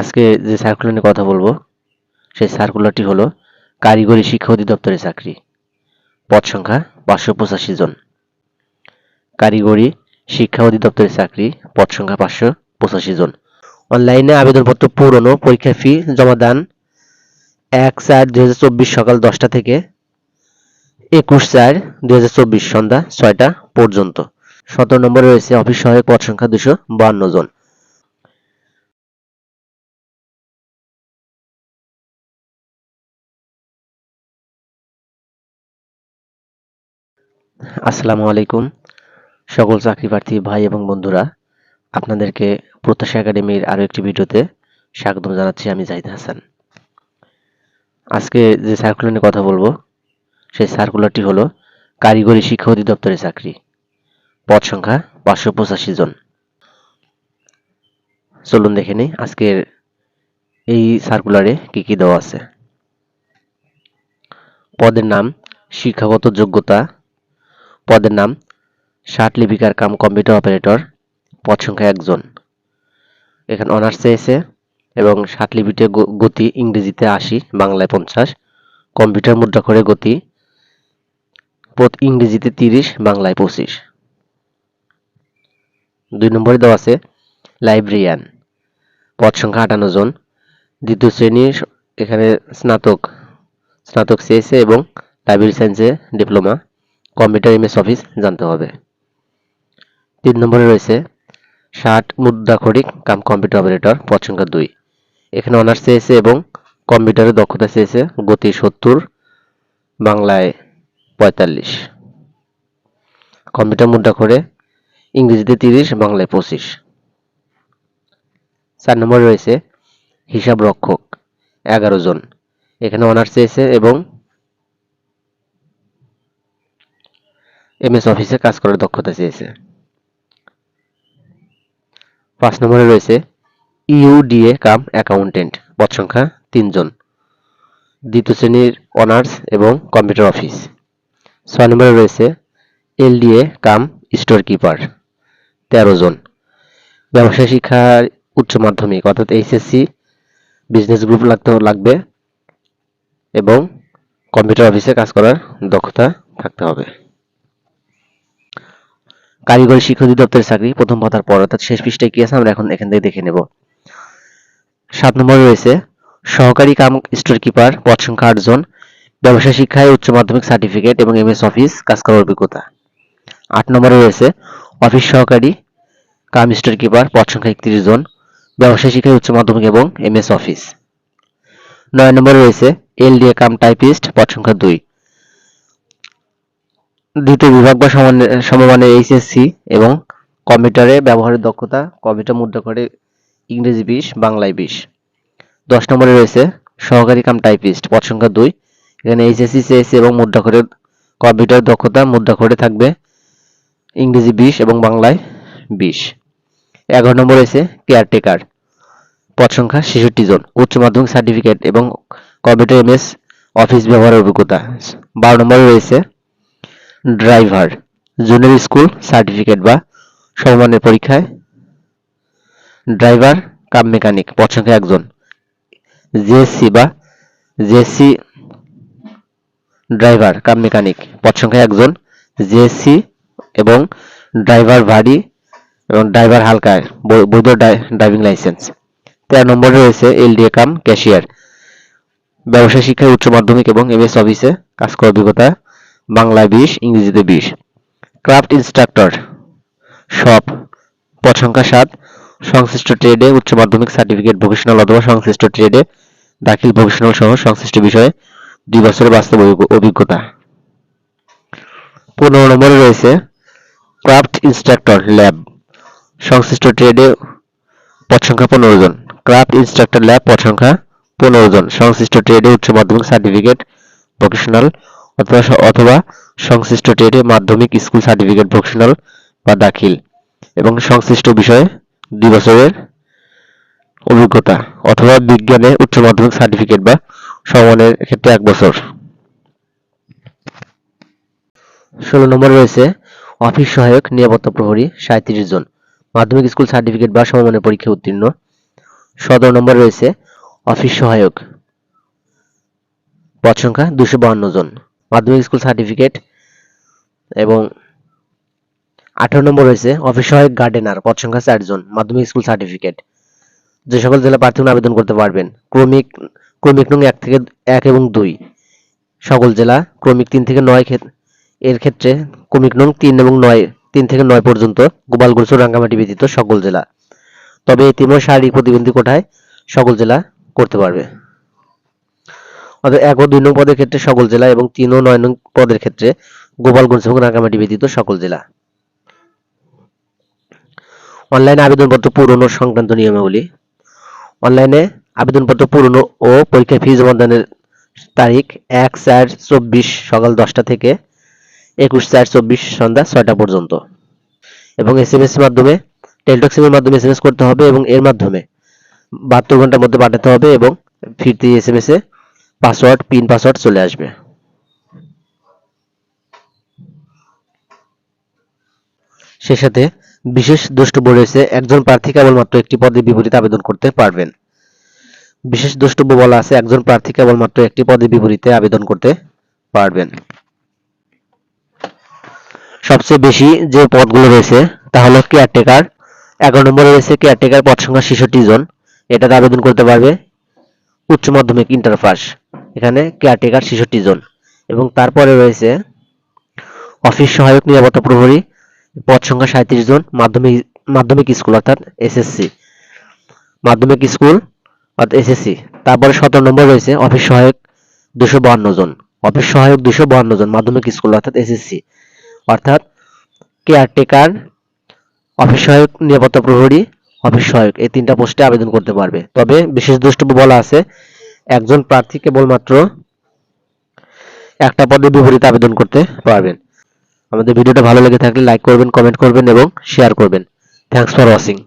আজকে যে সার্কুলার নিয়ে কথা বলবো সেই সার্কুলারটি হলো কারিগরি শিক্ষা অধিদপ্তরের চাকরি। পদ সংখ্যা 585 জন। কারিগরি শিক্ষা অধিদপ্তরের চাকরি, পদ সংখ্যা 585 জন। অনলাইনে আবেদনপত্র পূরণ ও পরীক্ষার ফি জমা দান 1/4/2024 সকাল 10টা থেকে 21/4/2024 সন্ধ্যা 6টা পর্যন্ত। 17 নম্বরে রয়েছে অফিস সহায়ক, পদ সংখ্যা 252 জন। আসসালামু আলাইকুম সকল চাকরি প্রার্থী ভাই এবং বন্ধুরা, আপনাদেরকে প্রত্যাশা একাডেমির আরো একটি ভিডিওতে স্বাগতম জানাচ্ছি। আমি জাহিদ হাসান। আজকে যে সার্কুলার নিয়ে কথা বলবো সেই সার্কুলারটি হলো কারিগরি শিক্ষা অধিদপ্তরের চাকরি। পদ সংখ্যা 585 জন। চলুন দেখে নিই আজকের এই সার্কুলারে কি কি দেওয়া আছে। পদের নাম, শিক্ষাগত যোগ্যতা। পদের নাম ষাট লিপিকার কাম কম্পিউটার অপারেটর, পদ সংখ্যা 1 জন। এখানে অনার্স চেয়েছে এবং ষাট লিপিতে গতি ইংরেজিতে 80, বাংলায় 50, কম্পিউটার মুদ্রাক্ষরে গতি ইংরেজিতে 30, বাংলায় 25। 2 নম্বরে দেওয়া আছে লাইব্রেরিয়ান, পদ সংখ্যা 58 জন। দ্বিতীয় শ্রেণীর, এখানে স্নাতক চেয়েছে এবং লাইব্রেরি সায়েন্সে ডিপ্লোমা, কম্পিউটার এমএস অফিস জানতে হবে। 3 নম্বরে রয়েছে ষাট মুদ্রাক্ষরিক কাম কম্পিউটার অপারেটর, পদ সংখ্যা 2। এখানে অনার্স চেয়েছে এবং কম্পিউটারের দক্ষতা চেয়েছে, গতি 70, বাংলায় 45, কম্পিউটার মুদ্রাক্ষরে ইংরেজিতে 30, বাংলায় 25। 4 নম্বরে রয়েছে হিসাব রক্ষক, 11 জন। এখানে অনার্স চেয়েছে এবং এমএস অফিসে কাজ করার দক্ষতা চেয়েছে। 5 নম্বরে রয়েছে ইউডিএ কাম অ্যাকাউন্টেন্ট, পদ সংখ্যা 3 জন। দ্বিতীয় শ্রেণীর, অনার্স এবং কম্পিউটার অফিস। 6 নম্বরে রয়েছে এলডিএ কাম স্টোর কিপার, 13 জন। ব্যবসায় শিক্ষার উচ্চ মাধ্যমিক অর্থাৎ এইচএসসি, বিজনেস গ্রুপ লাগবে এবং কম্পিউটার অফিসে কাজ করার দক্ষতা থাকতে হবে। কারিগরি শিক্ষা অধিদপ্তরের চাকরি, প্রথম পাতার পর অর্থাৎ শেষ পৃষ্ঠায় কি আছে আমরা এখন এখান থেকে দেখে নেব। 7 নম্বরে রয়েছে সহকারী কাম স্টোর কিপার, পদ সংখ্যা 8 জন। ব্যবসায় শিক্ষায় উচ্চ মাধ্যমিক সার্টিফিকেট এবং এমএস অফিস কাজ করার অভিজ্ঞতা। 8 নম্বরে রয়েছে অফিস সহকারী কাম স্টোর কিপার, পদ সংখ্যা 31 জন। ব্যবসায় শিক্ষায় উচ্চ মাধ্যমিক এবং এমএস অফিস। 9 নম্বরে রয়েছে এলডিএ কাম টাইপিস্ট, পদ সংখ্যা 2। দ্বিতীয় বিভাগ বা সমমানের এইচএসসি এবং কম্পিউটারে ব্যবহারের দক্ষতা, কম্পিউটার মুদ্রাক্ষরে ইংরেজি 20, বাংলায় 20। 10 নম্বরে রয়েছে সহকারী কাম টাইপিস্ট, পদ সংখ্যা 2। এখানে এইচএসসি, সিএসসি এবং মুদ্রাক্ষরে কম্পিউটার দক্ষতা, মুদ্রাক্ষরে থাকবে ইংরেজি 20 এবং বাংলায় 20। 11 নম্বরে রয়েছে কেয়ারটেকার, পদ সংখ্যা 66 জন। উচ্চ মাধ্যমিক সার্টিফিকেট এবং কম্পিউটার এমএস অফিস ব্যবহারের অভিজ্ঞতা। 12 নম্বরে রয়েছে ড্রাইভার, জুনিয়র স্কুল সার্টিফিকেট বা সমমানের পরীক্ষায় ড্রাইভার কাম মেকানিক, পদ সংখ্যা 1 জন। জিএসসি বা জিএসসি ড্রাইভার কাম মেকানিক, পদ সংখ্যা 1 জন। জিএসসি এবং ড্রাইভার ভারী এবং ড্রাইভার হালকা, বৈধ ড্রাইভিং লাইসেন্স। 13 নম্বরে রয়েছে এলডিএ কাম ক্যাশিয়ার, ব্যবসায় শিক্ষায় উচ্চ মাধ্যমিক এবং এমএস অফিসে কাজ করার অভিজ্ঞতা, বাংলায় 20, ইংরেজিতে 20। ক্রাফট ইনস্ট্রাক্টর শপ, পদ সংখ্যা 7। সংশ্লিষ্ট ট্রেডে উচ্চ মাধ্যমিক সার্টিফিকেট, ভোকেশনাল অথবা সংশ্লিষ্ট ট্রেডে দাখিল, ভোকেশনাল সহ সংশ্লিষ্ট বিষয়ে 2 বছরের বাস্তব অভিজ্ঞতা। 15 নম্বরে রয়েছে ক্রাফট ইনস্ট্রাক্টর ল্যাব, সংশ্লিষ্ট ট্রেডে, পদ সংখ্যা 15 জন। ক্রাফট ইনস্ট্রাক্টর ল্যাব, পদ সংখ্যা 15 জন। সংশ্লিষ্ট ট্রেডে উচ্চ মাধ্যমিক সার্টিফিকেট, ভোকেশনাল অথবা সংশ্লিষ্ট ট্রেডে মাধ্যমিক স্কুল সার্টিফিকেট, ভোকেশনাল বা দাখিল এবং সংশ্লিষ্ট বিষয়ে 2 বছরের অভিজ্ঞতা অথবা বিজ্ঞানে উচ্চ মাধ্যমিক সার্টিফিকেট বা সমমানের ক্ষেত্রে 1 বছর। 16 নম্বরে রয়েছে অফিস সহায়ক নিরাপত্তা প্রহরী, 37 জন। মাধ্যমিক স্কুল সার্টিফিকেট বা সমমানের পরীক্ষায় উত্তীর্ণ। 17 নম্বরে রয়েছে অফিস সহায়ক, পদ সংখ্যা 252 জন। মাধ্যমিক স্কুল সার্টিফিকেট এবং 18 নম্বর রয়েছে অফিস সহায়ক গার্ডেনার, পদ সংখ্যা 4 জন, মাধ্যমিক স্কুল সার্টিফিকেট। যে সকল জেলা প্রার্থীগণ আবেদন করতে পারবেন, ক্রমিক ক্রমিক নং 1 এবং 2 সকল জেলা, ক্রমিক 3 থেকে 9 এর ক্ষেত্রে ক্রমিক নং 3 এবং 9 3 থেকে 9 পর্যন্ত গোপালগঞ্জ ও রাঙ্গামাটি ব্যতীত সকল জেলা। তবে এই 3 শারীরিক প্রতিবন্ধী কোটায় সকল জেলা করতে পারবে। অর্থাৎ 1 ও 2 নং পদের ক্ষেত্রে সকল জেলা এবং 3 ও 9 নং পদের ক্ষেত্রে গোপালগঞ্জ এবং রাঙ্গামাটি ব্যতীত সকল জেলা। অনলাইনে আবেদনপত্র পূরণ ও সংক্রান্ত নিয়মাবলী। অনলাইনে আবেদনপত্র পূরণ ও পরীক্ষার ফি জমা দানের তারিখ 1/4/24 সকাল 10টা থেকে 21/4/24 সন্ধ্যা 6টা পর্যন্ত এবং এসএমএস মাধ্যমে, টেলিটক সিমের মাধ্যমে এসএমএস করতে হবে এবং এর মাধ্যমে 72 ঘন্টার মধ্যে পাঠাতে হবে এবং ফিরতি এসএমএস এ পিন পাসওয়ার্ড চলে আসবে। সে সাথে বিশেষ দ্রষ্টব্য রয়েছে, একজন প্রার্থী কেবলমাত্র একটি পদের বিপরীতে আবেদন করতে পারবেন। বিশেষ দ্রষ্টব্য বলা আছে, একজন প্রার্থী কেবলমাত্র একটি পদের বিপরীতে আবেদন করতে পারবেন। সবচেয়ে বেশি যে পদগুলো রয়েছে তা হলো কেয়ারটেকার। 11 নম্বরে রয়েছে কেয়ারটেকার, পদ সংখ্যা 66 জন। এটাতে আবেদন করতে পারবে উচ্চ মাধ্যমিক ইন্টার পাস। এখানে কেয়ারটেকার 66 জন। এবং তারপরে রয়েছে অফিস সহায়ক নিরাপত্তা প্রহরী, পদ সংখ্যা 37 জন, মাধ্যমিক স্কুল অর্থাৎ এসএসসি, মাধ্যমিক স্কুল অর্থাৎ এসএসসি। তারপরে 17 নম্বর রয়েছে অফিস সহায়ক 252 জন, অফিস সহায়ক 252 জন, মাধ্যমিক স্কুল অর্থাৎ এসএসসি। অর্থাৎ কেয়ারটেকার, অফিস সহায়ক, নিরাপত্তা প্রহরী, অফিস সহায়ক, এই 3টা পোস্টে আবেদন করতে পারবে। তবে বিশেষ দ্রষ্টব্য বলা আছে, একজন প্রার্থী কেবলমাত্র একটা পদের বিপরীতে আবেদন করতে পারবেন। আমাদের ভিডিওটা ভালো লেগে থাকলে লাইক করবেন, কমেন্ট করবেন এবং শেয়ার করবেন। Thanks for watching.